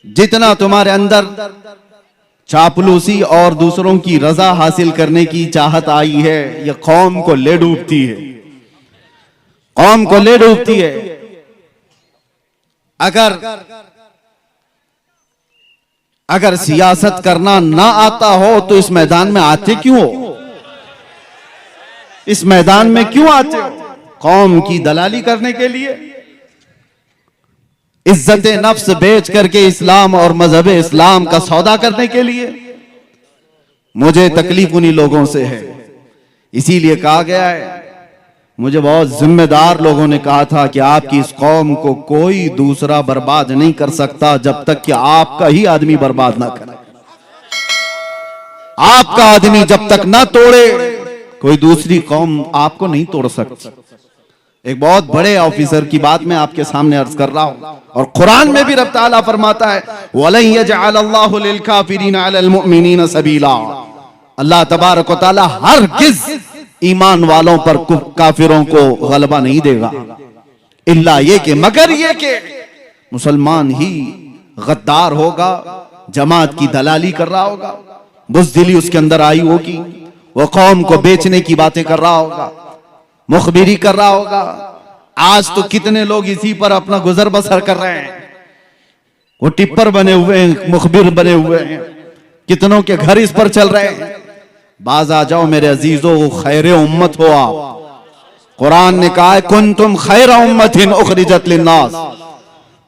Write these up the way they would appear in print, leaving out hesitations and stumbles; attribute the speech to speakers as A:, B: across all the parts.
A: जितना तुम्हारे अंदर चापलूसी और दूसरों की रजा हासिल करने की चाहत आई है, यह कौम को ले डूबती है, कौम को ले डूबती है। अगर सियासत करना ना आता हो तो इस मैदान में आते क्यों हो? इस मैदान में क्यों आते हो? कौम की दलाली करने के लिए, इज्जत नफ्स बेच करके इस्लाम और मजहब इस्लाम का सौदा करने के लिए। मुझे तकलीफ उन्हीं लोगों से है, इसीलिए कहा गया है, मुझे बहुत जिम्मेदार लोगों ने कहा था कि आपकी इस कौम को कोई दूसरा बर्बाद नहीं कर सकता जब तक कि आपका ही आदमी बर्बाद ना करे। आपका आदमी जब तक ना तोड़े कोई दूसरी कौम आपको नहीं तोड़ सकती। एक बहुत बड़े ऑफिसर की बात मैं आपके सामने अर्ज कर रहा हूं, और कुरान में भी रब ताला फरमाता है वलन यजअलल्लाहु लिल काफिरीना अलल मुमिनीना सबीला। अल्लाह तबारक व तआला हरगिज ईमान वालों पर काफिरों को गलबा नहीं देगा, इल्ला ये कि मगर ये कि मुसलमान ही गद्दार होगा, जमात की दलाली कर रहा होगा, बुज़दिली उसके अंदर आई होगी, वो कौम को बेचने की बातें कर रहा होगा, मुखबिरी कर रहा होगा। आज तो कितने लोग इसी पर अपना गुजर बसर कर रहे हैं, वो टिप्पर बने हुए हैं, मुखबिर बने हुए हैं, कितनों के घर इस पर चल रहे हैं। बाज आ जाओ मेरे अजीजों, खैर उम्मत हो आप। कुरान ने कहा है कुंतुम खैर उम्मतिन उखरिजत लिन्नास,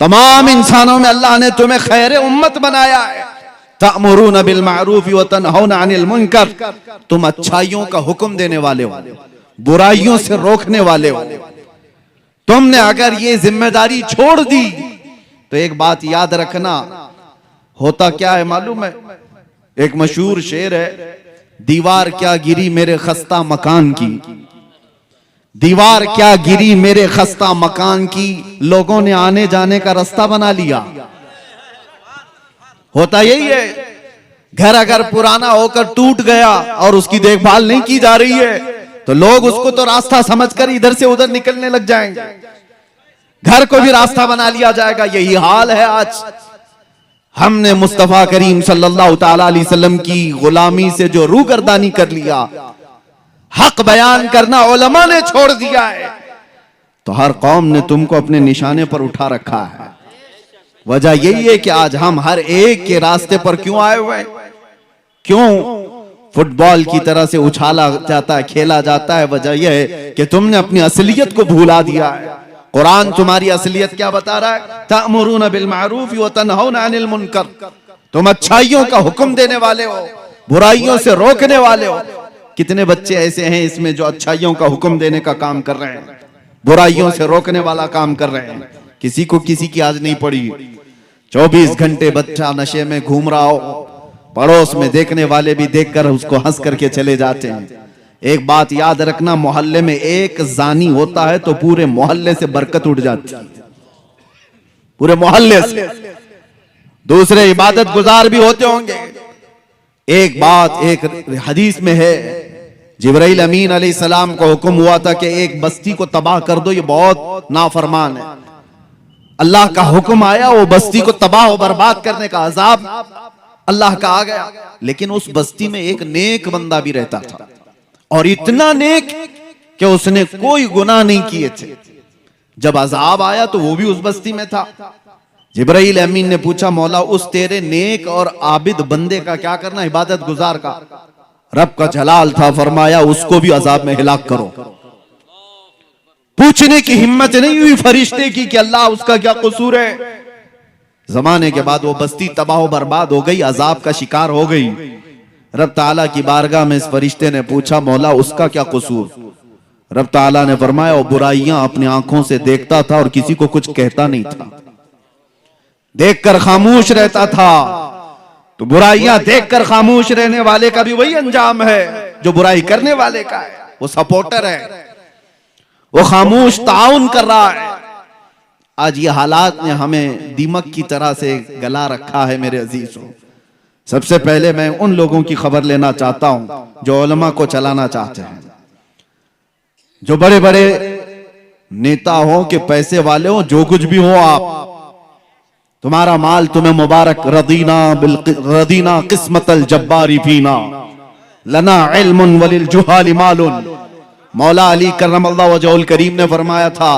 A: तमाम इंसानों में अल्लाह ने तुम्हें खैर उम्मत बनाया है। तअमुरून बिल मारूफ व तनहौना अनिल मुनकर, तुम अच्छाइयों का हुक्म देने वाले हो, बुराइयों से रोकने वाले हो। तुमने अगर ये जिम्मेदारी छोड़ दी तो एक बात याद रखना, होता क्या है मालूम है? एक मशहूर शेर है, दीवार क्या गिरी मेरे खस्ता मकान की, दीवार क्या गिरी मेरे खस्ता मकान की, लोगों ने आने जाने का रास्ता बना लिया। होता यही है, घर अगर पुराना होकर टूट गया और उसकी देखभाल नहीं की जा रही है तो लोग उसको तो रास्ता समझकर इधर से उधर निकलने लग जाएंगे, घर को भी रास्ता बना लिया जाएगा। यही हाल है आज। हमने मुस्तफा करीम सल्लल्लाहु ताला अलैहि वसल्लम की गुलामी से जो रूगर्दानी कर लिया, हक बयान करना उलमा ने छोड़ दिया है, तो हर कौम ने तुमको अपने निशाने पर उठा रखा है। वजह यही है कि आज हम हर एक के रास्ते पर क्यों आए हुए हैं? क्यों फुटबॉल की तरह से उछाला जाता है, खेला जाता है? वजह यह है कि तुमने अपनी असलियत को भूला दिया है। कुरान तुम्हारी असलियत क्या बता रहा है? तअमुरून बिल मारूफ व तनहौना अनिल मुनकर, तुम अच्छाइयों का हुक्म देने वाले हो, बुराइयों से रोकने वाले हो। कितने बच्चे ऐसे हैं इसमें जो अच्छाइयों का हुक्म देने का काम कर रहे हैं, बुराइयों से रोकने वाला काम कर रहे हैं। किसी को किसी की आज नहीं पड़ी। 24 घंटे बच्चा नशे में घूम रहा हो, पड़ोस में देखने वाले भी देखकर उसको हंस करके चले जाते हैं। एक बात याद रखना, मोहल्ले में एक जानी होता है तो पूरे मोहल्ले से बरकत उठ जाती है, पूरे मोहल्ले से। दूसरे इबादत गुजार भी होते होंगे। एक बात एक हदीस में है, जिब्राइल अमीन अलैहिस्सलाम को हुक्म हुआ था कि एक बस्ती को तबाह कर दो, ये बहुत नाफरमान है। अल्लाह का हुक्म आया, वो बस्ती को तबाह और बर्बाद करने का अजाब अल्लाह का आ गया। लेकिन उस बस्ती में एक नेक बंदा भी रहता था, और इतना नेक कि उसने कोई गुनाह नहीं किए थे। जब अजाब आया तो वो भी उस बस्ती में था। जिब्राइल अमीन ने पूछा, मौला उस तेरे नेक और आबिद बंदे का क्या करना, इबादत गुजार का? रब का जलाल था, फरमाया उसको भी अजाब में हिलाक करो। पूछने की हिम्मत नहीं हुई फरिश्ते की कि अल्लाह उसका क्या कसूर है। जमाने के बाद वो बस्ती तबाह बर्बाद हो गई, अजाब का शिकार हो गई। रब ताला की बारगाह में इस फरिश्ते ने पूछा, मौला उसका क्या कसूर? रब ताला ने फरमाया, वो बुराइयां अपनी आंखों से देखता था और किसी को कुछ कहता नहीं था, देखकर खामोश रहता था। तो बुराइयां देखकर खामोश रहने वाले का भी वही अंजाम है जो बुराई करने वाले का है। वो सपोर्टर है, वो खामोश ताउन कर रहा है। आज ये हालात ने हमें दीमक की तरह से गला रखा है। मेरे अजीजों, सबसे पहले मैं उन लोगों की खबर लेना चाहता हूं जो उलमा को चलाना चाहते हैं, जो बड़े बड़े नेता हो कि पैसे वाले हो, जो कुछ भी हो आप, तुम्हारा माल तुम्हें मुबारक, रदीना किस्मतल जब्बारी फीना लना इल्मुन वलिल जुहाली मालुन। मौला अली करमल्लाहु वजहुल करीम ने फरमाया था,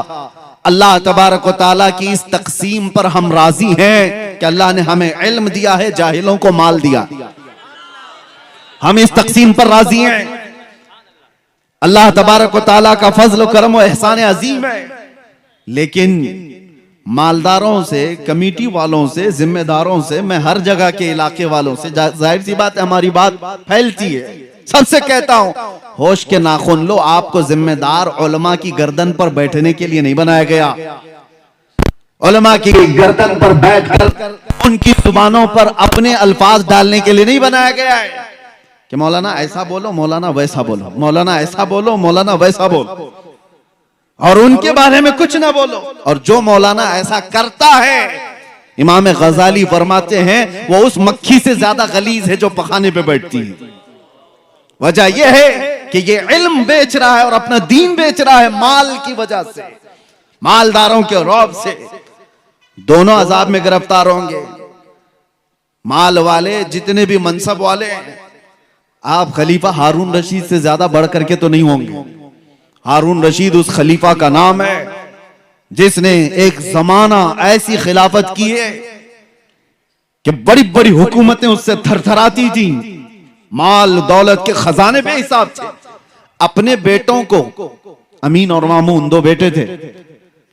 A: अल्लाह तबारक व तआला की इस तकसीम पर हम राजी हैं कि अल्लाह ने हमें इल्म दिया है, जाहिलों को माल दिया। हम इस तकसीम पर राजी हैं। अल्लाह तबारक व तआला का फजल करम व एहसान अजीम है। लेकिन मालदारों से, कमेटी वालों से, जिम्मेदारों से, मैं हर जगह के इलाके वालों से, जाहिर सी बात है हमारी बात फैलती है, सबसे कहता हूं, होश के नाखून लो। आपको जिम्मेदार उलमा की गर्दन पर बैठने के लिए नहीं बनाया गया। उलमा की गर्दन पर बैठकर उनकी जुबानों पर अपने अल्फाज डालने के लिए नहीं बनाया गया है कि मौलाना ऐसा बोलो, मौलाना वैसा बोलो, मौलाना ऐसा बोलो, मौलाना वैसा बोलो, और उनके बारे में कुछ ना बोलो। और जो मौलाना ऐसा करता है, इमाम गजाली फरमाते हैं, वो उस मक्खी से ज्यादा गलीज है जो पखाने पे बैठती है। वजह यह है कि ये इल्म बेच रहा है और अपना दीन बेच रहा है माल की वजह से, मालदारों के रौब से। दोनों अजाब में गिरफ्तार होंगे। माल वाले, जितने भी मनसब वाले, आप खलीफा हारून रशीद से ज्यादा बढ़ करके तो नहीं होंगे। हारून रशीद उस खलीफा का नाम है जिसने एक जमाना ऐसी खिलाफत की है कि बड़ी बड़ी हुकूमतें उससे थरथराती थी। माल दौलत के खजाने पे हिसाब से अपने बेटों को, अमीन और मामून दो बेटे थे,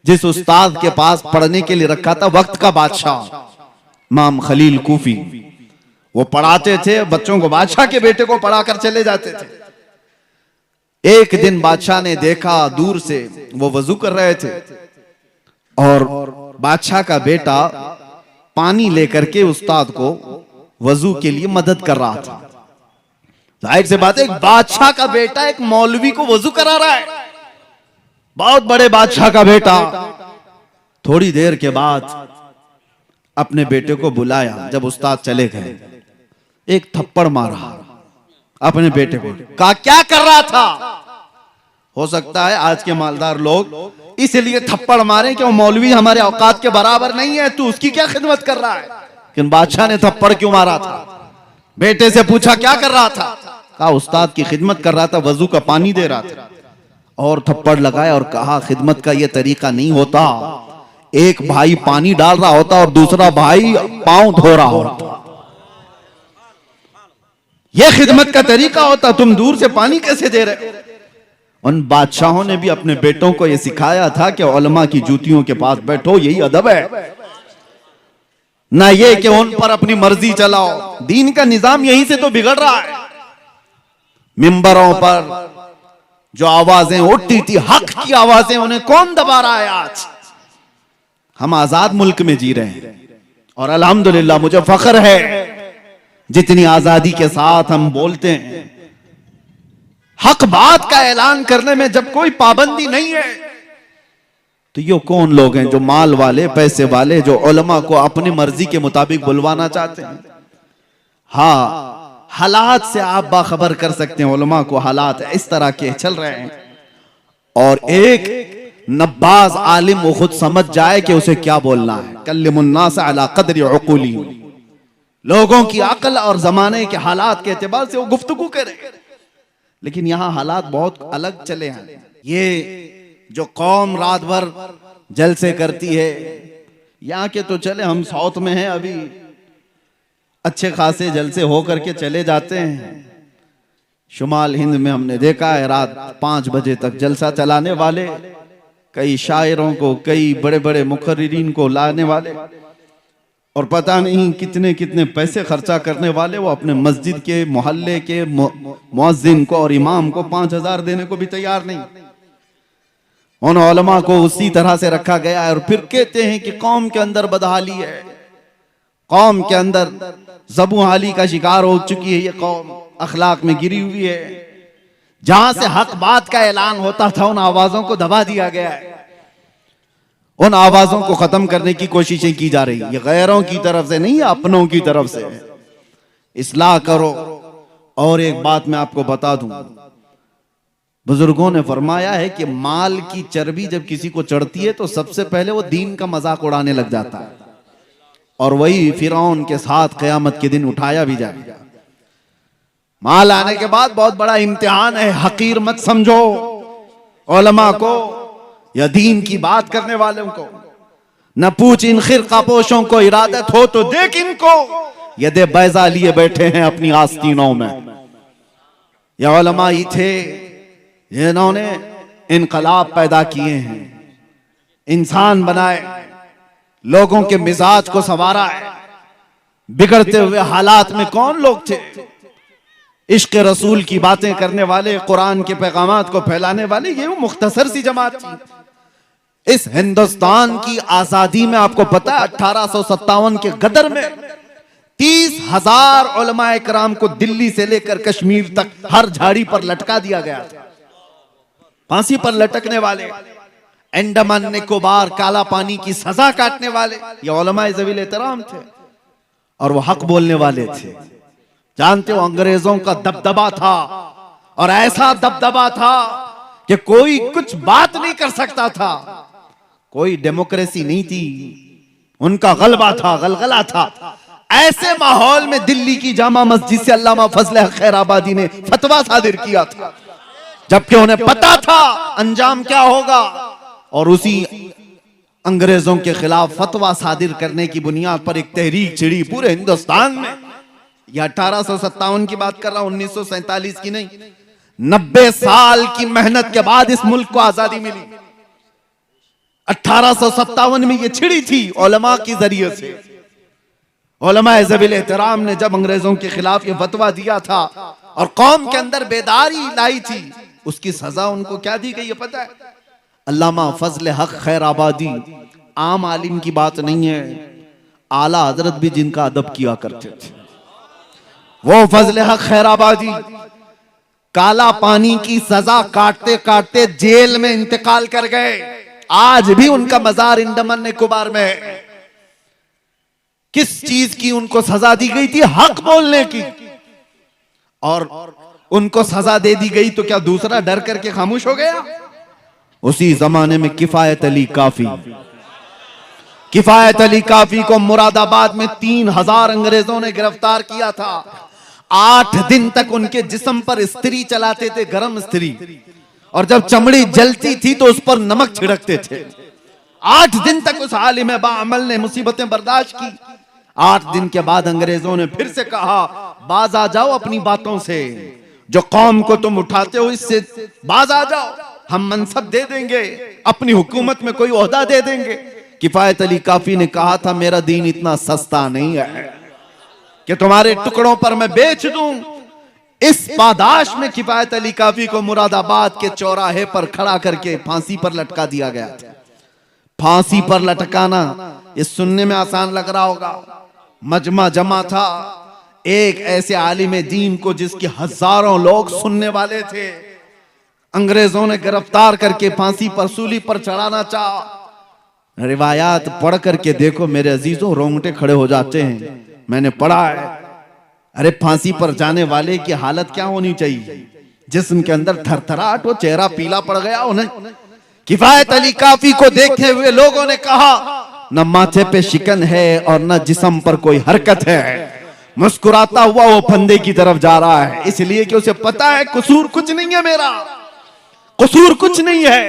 A: जिस उस्ताद के पास पढ़ने के लिए रखा था वक्त का बादशाह इमाम खलील कूफी, वो पढ़ाते थे बच्चों को, बादशाह के बेटे को पढ़ाकर चले जाते थे। एक दिन बादशाह ने देखा दूर से, वो वजू कर रहे थे और बादशाह का बेटा पानी लेकर के उस्ताद को वजू के लिए मदद कर रहा था। जाहिर से बात है, एक बादशाह का बेटा एक मौलवी को वजू करा रहा है, बहुत बड़े बादशाह का बेटा। थोड़ी देर के बाद अपने बेटे को बुलाया। जब उस्ताद चले गए, एक थप्पड़ मारा अपने बेटे को। कहा क्या कर रहा था? हो सकता है आज के मालदार लोग इसलिए थप्पड़ मारे कि वो मौलवी हमारे औकात के बराबर नहीं है, तू उसकी क्या खिदमत कर रहा है। लेकिन बादशाह ने थप्पड़ क्यों मारा था? बेटे से पूछा क्या कर रहा था? कहा उस्ताद की खिदमत कर रहा था, वजू का पानी दे रहा था। और थप्पड़ लगाया और कहा खिदमत का यह तरीका नहीं होता, एक भाई पानी डाल रहा होता और दूसरा भाई पांव धो रहा होता, यह खिदमत का तरीका होता, तुम दूर से पानी कैसे दे रहे हो? उन बादशाहों ने भी अपने बेटों को यह सिखाया था कि उलमा की जूतियों के पास बैठो, यही अदब है, ना ये कि उन पर अपनी मर्जी चलाओ। दीन का निजाम यहीं से तो बिगड़ रहा है। मिंबरों पर जो आवाजें उठती थी, हक की आवाजें, उन्हें कौन दबा रहा है? आज हम आजाद मुल्क में जी रहे हैं और अल्हम्दुलिल्लाह मुझे फख्र है जितनी आजादी के साथ हम बोलते हैं। हक बात का ऐलान करने में जब कोई पाबंदी नहीं है, तो ये कौन लोग हैं जो माल वाले, पैसे वाले, जो उलमा को अपनी मर्जी के मुताबिक बुलवाना चाहते हैं? हाँ, हालात से आप बाखबर कर सकते हैं उलमा को, हालात इस तरह के चल रहे हैं। और एक नब्बाज आलिम वो खुद समझ जाए कि उसे क्या बोलना है। कल्लिमुन्नास अला क़द्रि उक़ूली, लोगों की अक्ल और जमाने के हालात के एतबार से वो गुफ्तगू करे। लेकिन यहां हालात बहुत अलग चले हैं। ये जो कौम रात भर जलसे करती है, यहाँ के तो चले, हम साउथ में हैं, अभी अच्छे खासे जलसे हो करके चले जाते हैं। शुमाल हिंद में हमने देखा है रात 5 बजे तक जलसा चलाने वाले, कई शायरों को, कई बड़े बड़े मुकर्रिरीन को लाने वाले, और पता नहीं कितने कितने पैसे खर्चा करने वाले। वो अपने मस्जिद के, मोहल्ले के मुअज्जिन को और इमाम को 5000 देने को भी तैयार नहीं। उन उलमा को उसी तरह से रखा गया है और फिर कहते हैं कि कौम के अंदर बदहाली है, कौम के अंदर ज़बू हाली का शिकार हो चुकी है, ये कौम अखलाक में गिरी हुई है। जहां से हक बात का ऐलान होता था, उन आवाजों को दबा दिया गया है, उन आवाजों को खत्म करने की कोशिशें की जा रही है। ये गैरों की तरफ से नहीं, अपनों की तरफ से। इस्लाह करो। और एक बात मैं आपको बता दूं, बुजुर्गों ने फरमाया है कि माल की चर्बी जब किसी को चढ़ती है तो सबसे पहले वो दीन का मजाक उड़ाने लग जाता है। और वही फिरौन के साथ क़यामत के दिन उठाया भी जाएगा। माल आने के बाद बहुत बड़ा इम्तिहान है, हकीर मत समझो उलमा को या दीन की बात करने वालों को। न पूछ इन खिरका पोशों को, इरादत हो तो देख इनको, यदे बैजा लिए बैठे हैं अपनी आस्तीनों में। ये उलमा ही थे जिन्होंने इनकलाब पैदा किए हैं, इंसान बनाए, लोगों के मिजाज को संवारा है। बिगड़ते हुए हालात में कौन लोग थे? इश्क रसूल की बातें करने वाले, कुरान के पैगामात को फैलाने वाले, ये वो मुख्तसर सी जमात थी। इस हिंदुस्तान की आजादी में आपको पता है 1857 के गदर में 30,000 उलमाए कराम को दिल्ली से लेकर कश्मीर तक हर झाड़ी पर लटका दिया गया था। फांसी पर लटकने वाले, अंडमान निकोबार काला पानी की सजा काटने वाले, ये उलमाए ज़वील एहतराम थे और वो हक बोलने वाले थे। जानते हो अंग्रेजों का दबदबा था, और ऐसा दबदबा था कि कोई कुछ बात नहीं कर सकता था। कोई डेमोक्रेसी नहीं थी, उनका गलबा था, गलगला था। ऐसे माहौल में दिल्ली की जामा मस्जिद से अल्लामा फजल हक खैराबादी ने फतवा सादिर किया था, जबकि उन्हें पता था अंजाम क्या होगा। और उसी अंग्रेजों के खिलाफ फतवा सादिर करने की बुनियाद पर एक तहरीक छिड़ी पूरे हिंदुस्तान में। यह 1857 की बात कर रहा हूं, 1947 की नहीं। 90 साल की मेहनत के बाद इस मुल्क को आजादी मिली। 1857 में यह छिड़ी थी उलमा के जरिए से। उलमाए ज़वील एहतराम ने जब अंग्रेजों के खिलाफ यह फतवा दिया था और कौम के अंदर बेदारी लाई थी, उसकी सजा उनको क्या दी गई है पता है? अल्लामा फजल हक खैराबादी आम आलिम की बात नहीं है, आला हजरत भी जिनका अदब किया करते थे, वो फजल हक खैराबादी काला पानी की सजा काटते काटते जेल में इंतकाल कर गए। आज भी उनका मजार अंडमान निकोबार में है। किस चीज की उनको सजा दी गई थी? हक बोलने की। और उनको सजा दे दी गई तो क्या दूसरा डर करके खामोश हो गया? उसी जमाने में किफायत अली काफी, किफायत अली काफी को मुरादाबाद में 3000 अंग्रेजों ने गिरफ्तार किया था। 8 दिन तक उनके जिस्म पर इस्त्री चलाते थे, गरम इस्त्री, और जब चमड़ी जलती थी तो उस पर नमक छिड़कते थे। 8 दिन तक उस आलिम बाअमल ने मुसीबतें बर्दाश्त की। 8 दिन के बाद अंग्रेजों ने फिर से कहा, बाज आ जाओ अपनी बातों से, जो कौम को तुम उठाते हो इससे बाज आ जाओ, हम मनसब दे देंगे, अपनी हुकूमत में कोई ओहदा दे देंगे। किफायत अली काफी ने कहा था, मेरा दीन इतना सस्ता नहीं है कि तुम्हारे टुकड़ों पर मैं बेच दूं। इस पादाश में किफायत अली काफी को मुरादाबाद के चौराहे पर खड़ा करके फांसी पर लटका दिया गया था। फांसी पर लटकाना ये सुनने में आसान लग रहा होगा, मजमा जमा था एक ऐसे आलिम दीन को जिसके हजारों लोग सुनने वाले थे। अंग्रेजों ने गिरफ्तार करके फांसी पर सूली पर चढ़ाना चाहा। रिवायात पढ़ करके देखो मेरे अजीजों, रोंगटे खड़े हो जाते हैं। मैंने पढ़ा है, अरे फांसी पर जाने वाले की हालत क्या होनी चाहिए? जिस्म के अंदर थरथराहट हो, चेहरा पीला पड़ गया उन्हें। किफायत अली काफी को देखते हुए लोगों ने कहा, न माथे पे शिकन है और न जिस्म पर कोई हरकत है। मुस्कुराता हुआ वो फंदे की तरफ जा रहा है, इसलिए कि उसे पता है कसूर कुछ नहीं है, मेरा कसूर कुछ नहीं है।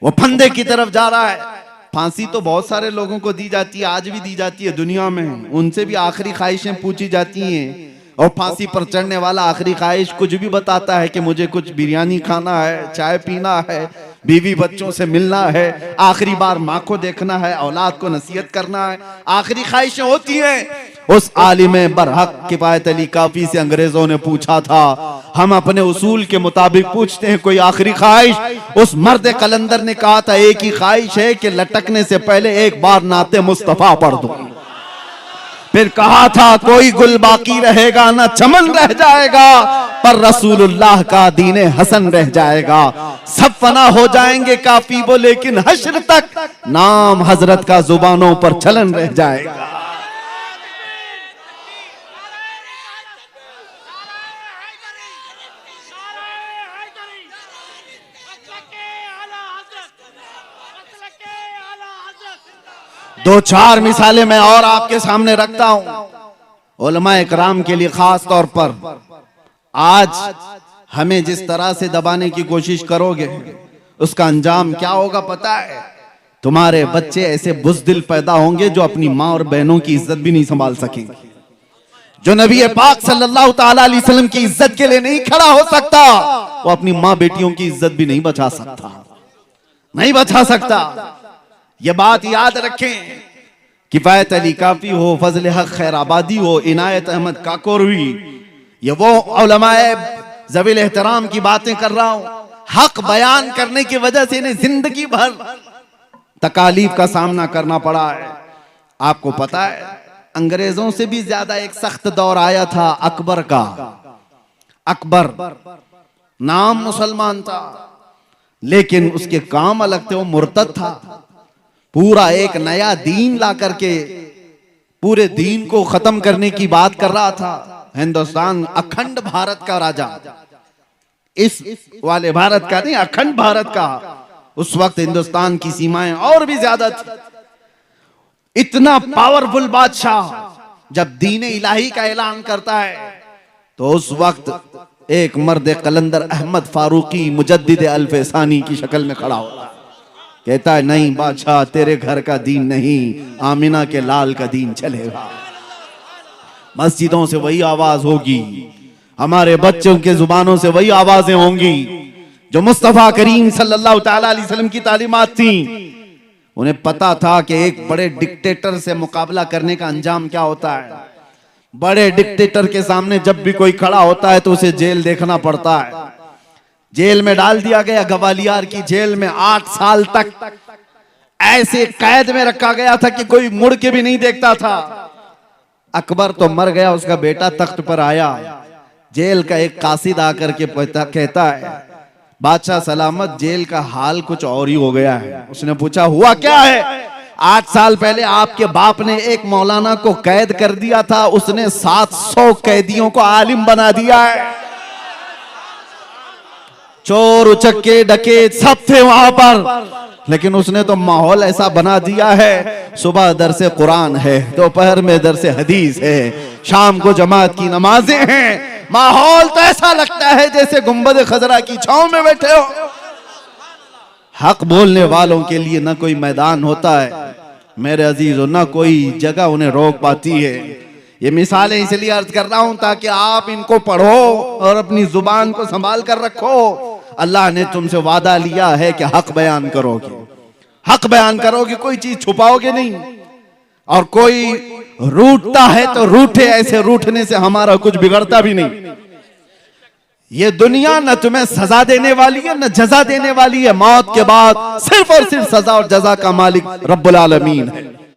A: वो फंदे की तरफ जा रहा है। फांसी तो बहुत सारे लोगों को दी जाती है, आज भी दी जाती है दुनिया में। उनसे भी आखिरी ख्वाहिशें पूछी जाती हैं, और फांसी पर चढ़ने वाला आखिरी ख्वाहिश कुछ भी बताता है कि मुझे कुछ बिरयानी खाना है, चाय पीना है, बीवी बच्चों से मिलना है, आखिरी बार माँ को देखना है, औलाद को नसीहत करना है। आखिरी ख्वाहिशें होती हैं। उस आलिम बरहक किफायत अली काफी से अंग्रेजों ने पूछा था, हम अपने उसूल के मुताबिक पूछते हैं, कोई आखिरी ख्वाहिश? उस मर्द कलंदर ने कहा था, एक ही ख्वाहिश है कि लटकने से पहले एक बार नाते मुस्तफा पढ़ दूं। फिर कहा था, कोई गुल बाकी रहेगा ना चमन रह जाएगा, पर रसूलुल्लाह का दीने हसन रह जाएगा। सब फना हो जाएंगे काफी वो, लेकिन हश्र तक नाम हजरत का जुबानों पर चलन रह जाएगा। दो चार मिसालें मैं और आपके सामने रखता हूं उलमाए कराम के लिए खास तौर पर। आज हमें जिस तरह से दबाने की कोशिश करोगे उसका अंजाम क्या होगा पता है? तुम्हारे बच्चे ऐसे बुज़दिल पैदा होंगे जो अपनी माँ और बहनों की इज्जत भी नहीं संभाल सकेंगे। जो नबी पाक सल्लल्लाहु ताला अलैहि वसल्लम की इज्जत के लिए नहीं खड़ा हो सकता, वो अपनी माँ बेटियों की इज्जत भी नहीं बचा सकता, नहीं बचा सकता। ये बात याद रखें। किफायत अली काफी हो, फजल हक खैराबादी हो, इनायत अहमद काकोरवी, ये वो उलमाए ज़वील एहतराम की बातें कर रहा हूं। हक बयान करने की वजह से इन्हें जिंदगी भर तकालीफ का सामना करना पड़ा है। आपको पता है अंग्रेजों से भी ज्यादा एक सख्त दौर आया था अकबर का। अकबर नाम मुसलमान था लेकिन उसके काम अलग थे, वो मुर्तद था। पूरा एक नया दीन ला करके पूरे दीन को खत्म करने की बात कर रहा था। हिंदुस्तान अखंड भारत का राजा, इस वाले भारत का नहीं, अखंड भारत का। उस वक्त हिंदुस्तान की सीमाएं और भी ज्यादा थी। इतना पावरफुल बादशाह जब दीन इलाही का ऐलान करता है तो उस वक्त एक मर्द कलंदर अहमद फारूकी मुजद्दिद अल्फसानी की शक्ल में खड़ा होता है। कहता है नहीं बादशाह, तेरे घर का दीन नहीं, आमिना के लाल का दीन चलेगा। मस्जिदों से वही आवाज होगी, हमारे बच्चों के जुबानों से वही आवाजें होंगी जो मुस्तफा करीम सल्लल्लाहु ताला अलैहि वसल्लम की तालीमात थी। उन्हें पता था कि एक बड़े डिक्टेटर से मुकाबला करने का अंजाम क्या होता है। बड़े डिक्टेटर के सामने जब भी कोई खड़ा होता है तो उसे जेल देखना पड़ता है। जेल में डाल दिया गया, ग्वालियर की जेल में 8 साल तक ऐसे कैद में रखा गया था कि कोई मुड़ के भी नहीं देखता था। अकबर तो मर गया, उसका बेटा तख्त पर आया। जेल का एक कासिद आकर के कहता है बादशाह सलामत, जेल का हाल कुछ और ही हो गया है। उसने पूछा हुआ क्या है? 8 साल पहले आपके बाप ने एक मौलाना को कैद कर दिया था, उसने 700 कैदियों को आलिम बना दिया है। चोर उचक्के डकैत सब थे वहां पर, लेकिन उसने तो माहौल ऐसा बना दिया है, सुबह दरसे कुरान है, दोपहर में दरसे हदीस है, शाम को जमात की नमाजें हैं। माहौल तो ऐसा लगता है जैसे गुंबद खजरा की छांव में बैठे हो। हक बोलने वालों के लिए ना कोई मैदान होता है मेरे अजीजों, ना कोई जगह उन्हें रोक पाती है। ये मिसालें इसलिए अर्ज कर रहा हूं ताकि आप इनको पढ़ो और अपनी जुबान को संभाल कर रखो। अल्लाह ने तुमसे वादा लिया है कि हक बयान करोगे, हक बयान करोगे, कोई चीज छुपाओगे नहीं। और कोई रूठता है तो रूठे, ऐसे रूठने से हमारा कुछ बिगड़ता भी नहीं। ये दुनिया न तुम्हें सजा देने वाली है न जजा देने वाली है। मौत के बाद सिर्फ और सिर्फ सजा और जजा का मालिक रब्बुल आलमीन है।